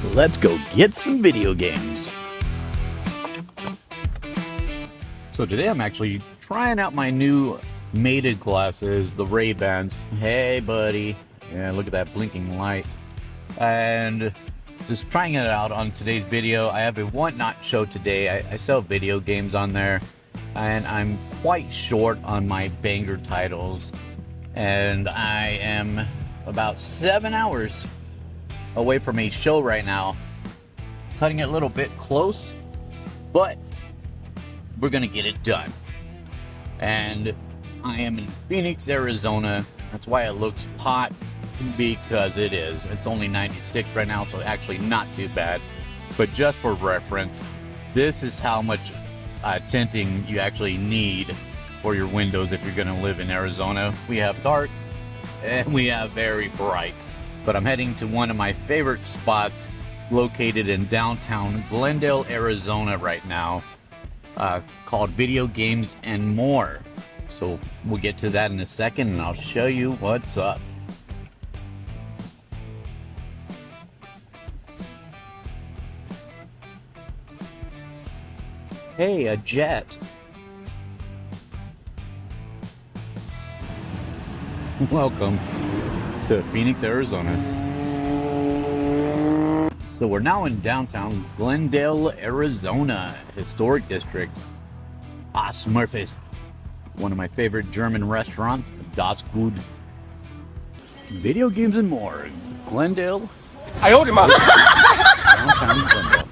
Let's go get some video games. So today I'm actually trying out my new mated glasses, the Ray-Bans. Hey buddy. Yeah, look at that blinking light. And just trying it out on today's video. I have a Whatnot show today. I sell video games on there, and I'm quite short on my banger titles. And I am about 7 hours away from a show right now. Cutting it a little bit close, but we're gonna get it done. And I am in Phoenix, Arizona. That's why it looks hot, because it is. It's only 96 right now, so actually not too bad. But just for reference, this is how much tinting you actually need for your windows if you're gonna live in Arizona. We have dark and we have very bright. But I'm heading to one of my favorite spots located in downtown Glendale, Arizona right now, called Video Games and More. So we'll get to that in a second, and I'll show you what's up. Hey, a jet. Welcome to Phoenix, Arizona. So we're now in downtown Glendale, Arizona, historic district. Smurfes, one of my favorite German restaurants. Das Gut. Video Games and More, Glendale. I owed him up. Downtown Glendale.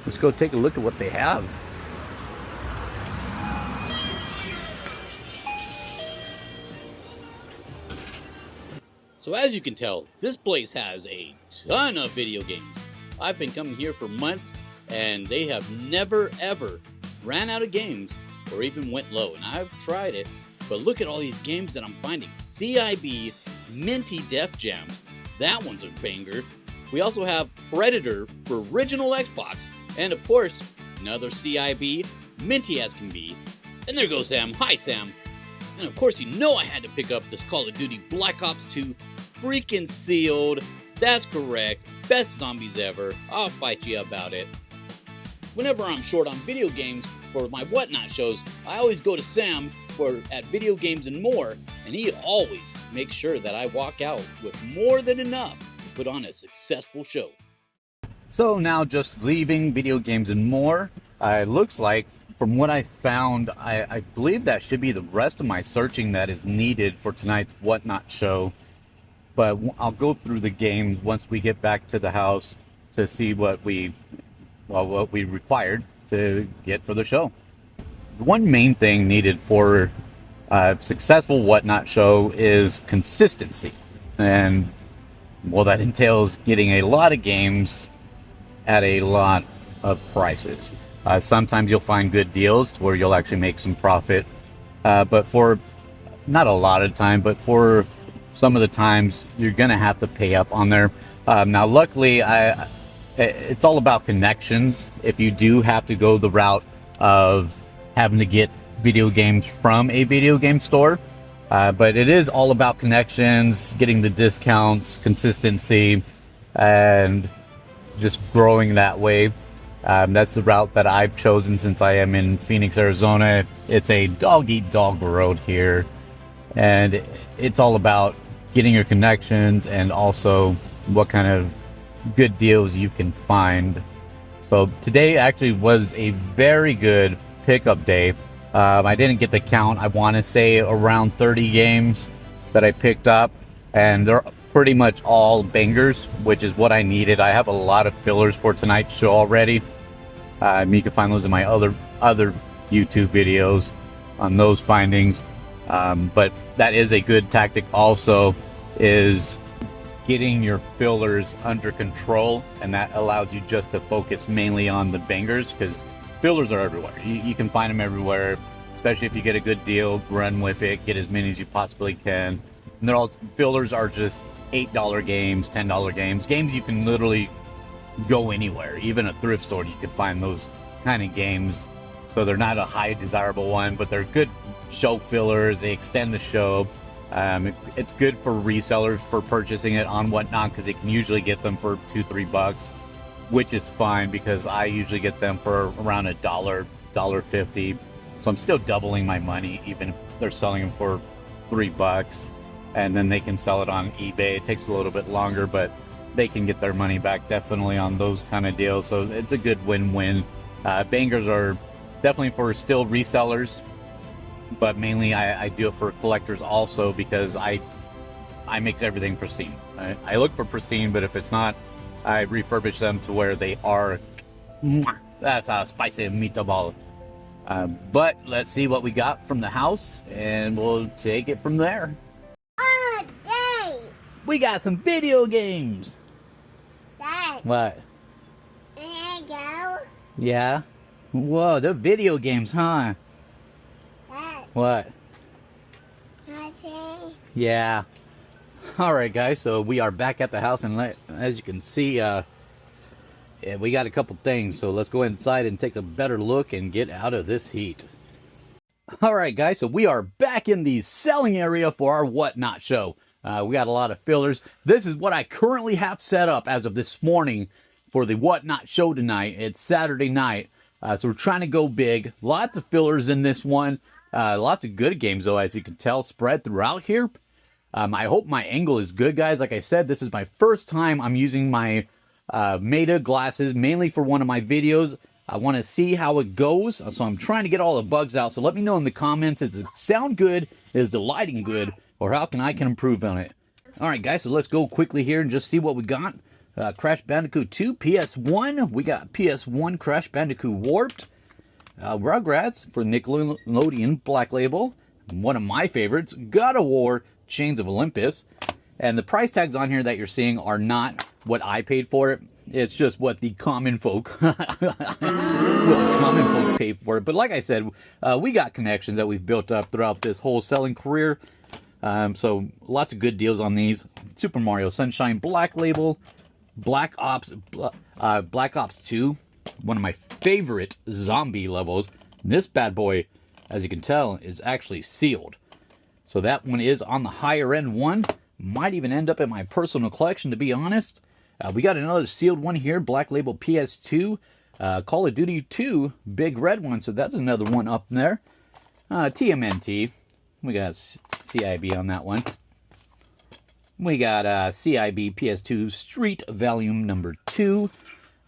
Let's go take a look at what they have. So as you can tell, this place has a ton of video games. I've been coming here for months, and they have never ever ran out of games or even went low. And I've tried it, but look at all these games that I'm finding. CIB Minty Def Jam, that one's a banger. We also have Predator for original Xbox, and of course, another CIB Minty as can be. And there goes Sam. Hi Sam. And of course, you know I had to pick up this Call of Duty Black Ops 2 freaking sealed. That's correct. Best zombies ever. I'll fight you about it. Whenever I'm short on video games for my Whatnot shows, I always go to Sam at Video Games and More, and he always makes sure that I walk out with more than enough to put on a successful show. So now just leaving Video Games and More. It looks like, from what I found, I believe that should be the rest of my searching that is needed for tonight's Whatnot show. But I'll go through the games once we get back to the house to see what we required to get for the show. The one main thing needed for a successful Whatnot show is consistency. And, well, that entails getting a lot of games at a lot of prices. Sometimes you'll find good deals where you'll actually make some profit. But for, not a lot of time, but for some of the times, you're going to have to pay up on there. Now, luckily, it's all about connections. If you do have to go the route of having to get video games from a video game store, but it is all about connections, getting the discounts, consistency, and just growing that way. That's the route that I've chosen since I am in Phoenix, Arizona. It's a dog-eat-dog road here, and it's all about getting your connections and also what kind of good deals you can find. So today actually was a very good pickup day. I didn't get the count. I want to say around 30 games that I picked up, and they're pretty much all bangers, which is what I needed. I have a lot of fillers for tonight's show already. You can find those in my other YouTube videos on those findings. But that is a good tactic also, is getting your fillers under control, and that allows you just to focus mainly on the bangers, because fillers are everywhere. You can find them everywhere, especially if you get a good deal. Run with it, get as many as you possibly can. And fillers are just $8 games, $10 games you can literally go anywhere. Even a thrift store, you can find those kind of games. So they're not a high desirable one, but they're good show fillers. They extend the show. It's good for resellers for purchasing it on Whatnot because they can usually get them for $2-3, which is fine because I usually get them for around $1.50. So I'm still doubling my money even if they're selling them for $3, and then they can sell it on eBay. It takes a little bit longer, but they can get their money back definitely on those kind of deals. So it's a good win-win. Bangers are definitely for still resellers, but mainly I do it for collectors also because I mix everything pristine. I look for pristine, but if it's not, I refurbish them to where they are. That's a spicy meatball. But let's see what we got from the house, and we'll take it from there. Oh, Dad. We got some video games. Dad. What? There you go. Yeah? Whoa, they're video games, huh? Dad. What? Nothing. Yeah. Alright guys, so we are back at the house, and as you can see, yeah, we got a couple things, so let's go inside and take a better look and get out of this heat. Alright guys, so we are back in the selling area for our Whatnot show. We got a lot of fillers. This is what I currently have set up as of this morning for the Whatnot show tonight. It's Saturday night, so we're trying to go big. Lots of fillers in this one. Lots of good games though, as you can tell, spread throughout here. I hope my angle is good, guys. Like I said, this is my first time I'm using my Meta glasses, mainly for one of my videos. I want to see how it goes, so I'm trying to get all the bugs out. So let me know in the comments, does it sound good? Is the lighting good? Or how can I improve on it? Alright guys, so let's go quickly here and just see what we got. Crash Bandicoot 2, PS1. We got PS1 Crash Bandicoot Warped. Rugrats for Nickelodeon Black Label. One of my favorites, God of War Chains of Olympus. And the price tags on here that you're seeing are not what I paid for it. It's just what the common folk paid for it. But like I said, we got connections that we've built up throughout this whole selling career. So lots of good deals on these. Super Mario Sunshine Black Label, Black Ops 2, one of my favorite zombie levels. This bad boy, as you can tell, is actually sealed. So that one is on the higher end one. Might even end up in my personal collection, to be honest. We got another sealed one here, Black Label PS2, Call of Duty 2, big red one, so that's another one up there. TMNT, we got CIB on that one. We got CIB PS2 Street Volume number 2.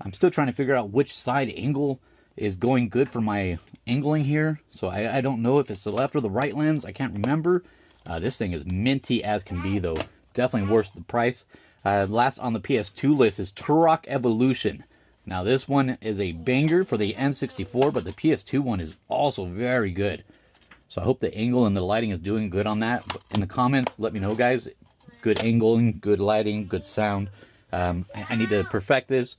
I'm still trying to figure out which side angle is going good for my angling here. So I don't know if it's the left or the right lens. I can't remember. This thing is minty as can be, though. Definitely worth the price. Last on the PS2 list is Turok Evolution. Now this one is a banger for the N64, but the PS2 one is also very good. So I hope the angle and the lighting is doing good on that. In the comments, let me know, guys. Good angling, good lighting, good sound. I need to perfect this.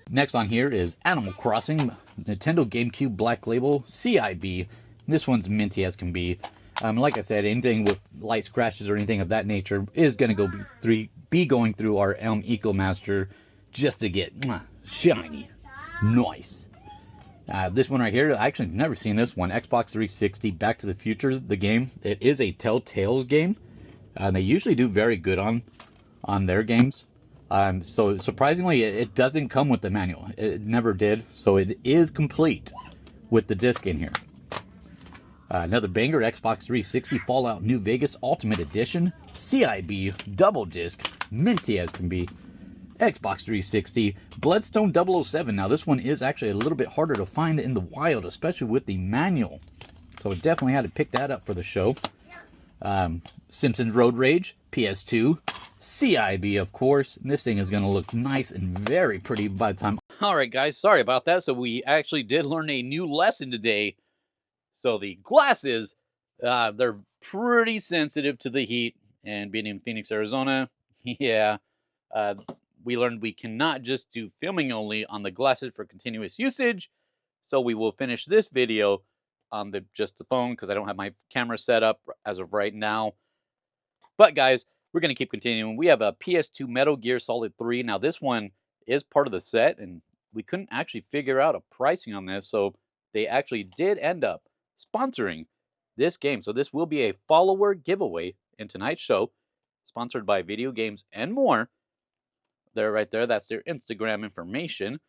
Next on here is Animal Crossing, Nintendo GameCube Black Label, CIB. This one's minty as can be. Like I said, anything with light scratches or anything of that nature is going to be going through our Elm EcoMaster just to get shiny. Nice. This one right here, I actually never seen this one. Xbox 360, Back to the Future, the game. It is a Telltale's game. They usually do very good on their games. So surprisingly, it doesn't come with the manual. It never did. So it is complete with the disc in here. Another banger, Xbox 360 Fallout New Vegas Ultimate Edition, CIB Double Disc, minty as can be. Xbox 360 Bloodstone 007. Now this one is actually a little bit harder to find in the wild, especially with the manual. So definitely had to pick that up for the show. Simpsons Road Rage, PS2, CIB of course. And this thing is going to look nice and very pretty by the time. Alright guys, sorry about that. So we actually did learn a new lesson today. So the glasses, they're pretty sensitive to the heat, and being in Phoenix, Arizona, yeah, we learned we cannot just do filming only on the glasses for continuous usage. So we will finish this video on just the phone because I don't have my camera set up as of right now. But guys, we're going to keep continuing. We have a PS2 Metal Gear Solid 3. Now this one is part of the set, and we couldn't actually figure out a pricing on this, so they actually did end up sponsoring this game. So this will be a follower giveaway in tonight's show, sponsored by Video Games and More. There, right there, that's their Instagram information.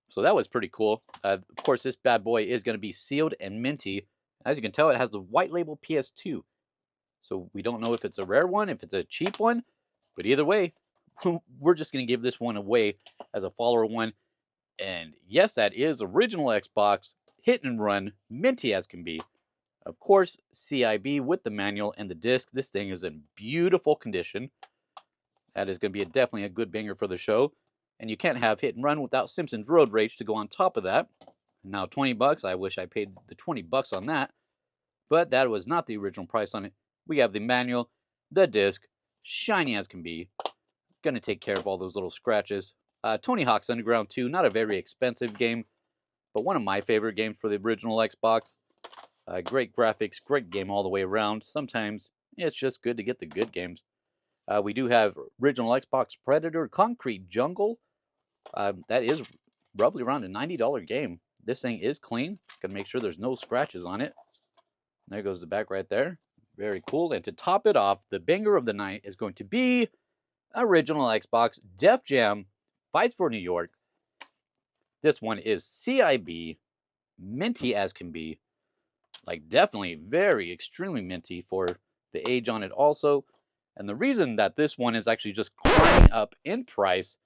So that was pretty cool. Of course, this bad boy is going to be sealed and minty. As you can tell, it has the white label PS2. So we don't know if it's a rare one, if it's a cheap one. But either way, we're just going to give this one away as a follower one. And yes, that is original Xbox, hit and run, minty as can be. Of course, CIB with the manual and the disc. This thing is in beautiful condition. That is going to be definitely a good banger for the show. And you can't have hit and run without Simpsons Road Rage to go on top of that. Now, 20 bucks. I wish I paid the 20 bucks on that. But that was not the original price on it. We have the manual, the disc, shiny as can be. Going to take care of all those little scratches. Tony Hawk's Underground 2, not a very expensive game, but one of my favorite games for the original Xbox. Great graphics, great game all the way around. Sometimes it's just good to get the good games. We do have original Xbox Predator Concrete Jungle. That is roughly around a $90 game. This thing is clean. Gotta make sure there's no scratches on it. There goes the back right there. Very cool. And to top it off, the banger of the night is going to be original Xbox Def Jam Fights for New York. This one is CIB, minty as can be. Like, definitely very extremely minty for the age on it also. And the reason that this one is actually just climbing up in price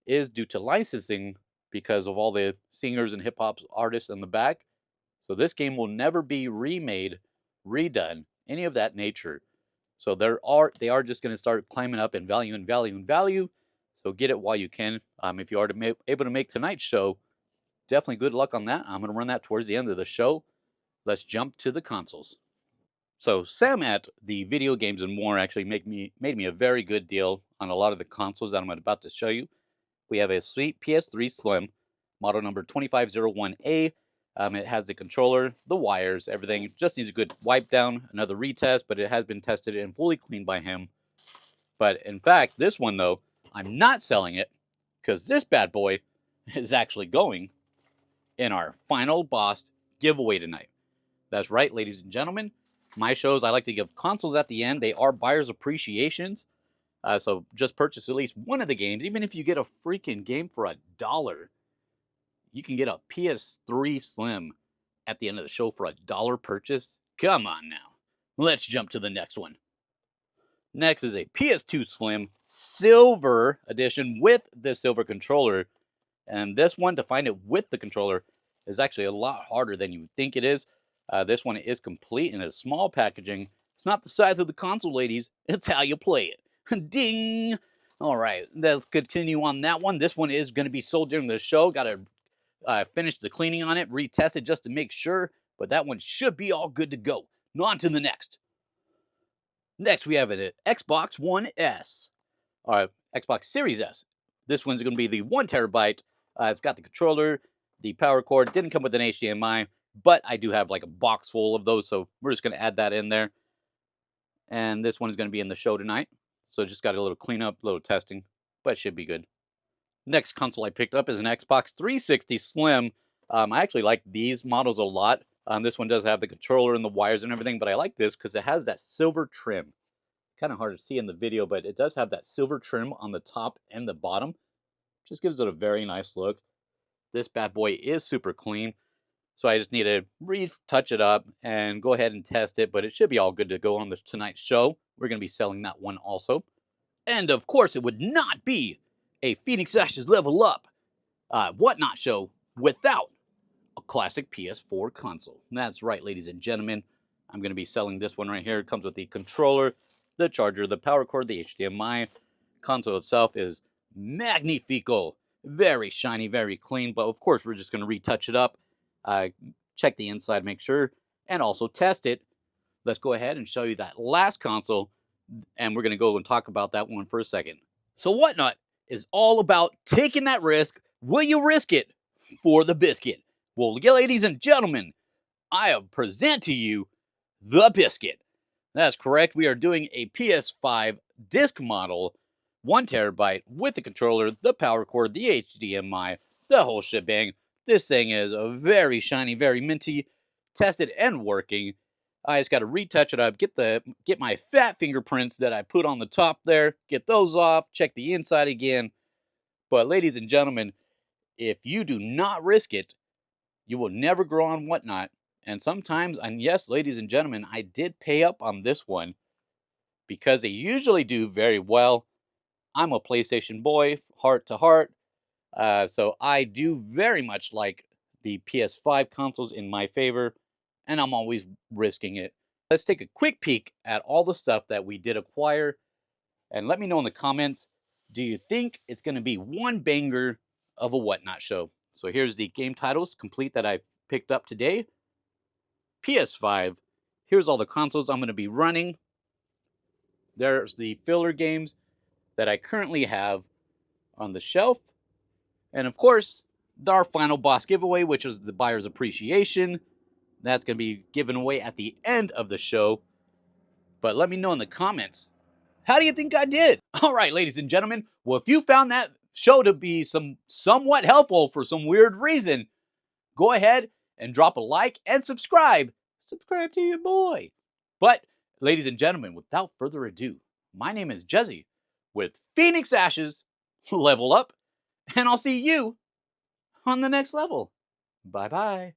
is due to licensing because of all the singers and hip-hop artists in the back. So this game will never be remade, redone, any of that nature. So they are just going to start climbing up in value and value and value. So get it while you can. If you are able to make tonight's show, definitely good luck on that. I'm going to run that towards the end of the show. Let's jump to the consoles. So Sam at the Video Games and More actually made me a very good deal on a lot of the consoles that I'm about to show you. We have a sweet PS3 Slim, model number 2501A. It has the controller, the wires, everything. It just needs a good wipe down, another retest, but it has been tested and fully cleaned by him. But in fact, this one though, I'm not selling it because this bad boy is actually going in our final boss giveaway tonight. That's right, ladies and gentlemen. My shows, I like to give consoles at the end. They are buyer's appreciations. So just purchase at least one of the games. Even if you get a freaking game for $1, you can get a PS3 Slim at the end of the show for $1 purchase. Come on now. Let's jump to the next one. Next is a PS2 Slim Silver Edition with the silver controller. And this one, to find it with the controller, is actually a lot harder than you would think it is. This one is complete in a small packaging. It's not the size of the console, ladies. It's how you play it. Ding! All right, let's continue on that one. This one is going to be sold during the show. Got to finish the cleaning on it, retest it just to make sure. But that one should be all good to go. Now on to the next. Next, we have an Xbox One S. Or Xbox Series S. This one's going to be the 1 terabyte. It's got the controller, the power cord. Didn't come with an HDMI. But I do have like a box full of those, so we're just going to add that in there. And this one is going to be in the show tonight. So just got a little cleanup, a little testing, but it should be good. Next console I picked up is an Xbox 360 Slim. I actually like these models a lot. This one does have the controller and the wires and everything, but I like this because it has that silver trim. Kind of hard to see in the video, but it does have that silver trim on the top and the bottom. Just gives it a very nice look. This bad boy is super clean. So I just need to retouch it up and go ahead and test it, but it should be all good to go on tonight's show. We're going to be selling that one also. And of course, it would not be a Phoenix Ashes Level Up Whatnot show without a classic PS4 console. That's right, ladies and gentlemen. I'm going to be selling this one right here. It comes with the controller, the charger, the power cord, the HDMI. Console itself is magnifico. Very shiny, very clean, but of course, we're just going to retouch it up. Check the inside, make sure, and also test it. Let's go ahead and show you that last console, and we're going to go and talk about that one for a second. So Whatnot is all about taking that risk. Will you risk it for the biscuit? Well, ladies and gentlemen, I present to you the biscuit. That's correct. We are doing a PS5 disc model, 1 terabyte, with the controller, the power cord, the HDMI, the whole shebang. This thing is a very shiny, very minty, tested and working. I just got to retouch it up, get my fat fingerprints that I put on the top there, get those off, check the inside again. But ladies and gentlemen, if you do not risk it, you will never grow on Whatnot. And sometimes, and yes, ladies and gentlemen, I did pay up on this one because they usually do very well. I'm a PlayStation boy, heart to heart. So I do very much like the PS5 consoles in my favor, and I'm always risking it. Let's take a quick peek at all the stuff that we did acquire, and let me know in the comments, do you think it's going to be one banger of a Whatnot show? So here's the game titles complete that I picked up today. PS5, here's all the consoles I'm going to be running. There's the filler games that I currently have on the shelf. And of course, our final boss giveaway, which is the buyer's appreciation. That's going to be given away at the end of the show. But let me know in the comments, how do you think I did? All right, ladies and gentlemen. Well, if you found that show to be somewhat helpful for some weird reason, go ahead and drop a like and subscribe. Subscribe to your boy. But, ladies and gentlemen, without further ado, my name is Jezzy with Phoenix Ashes. Level up. And I'll see you on the next level. Bye-bye.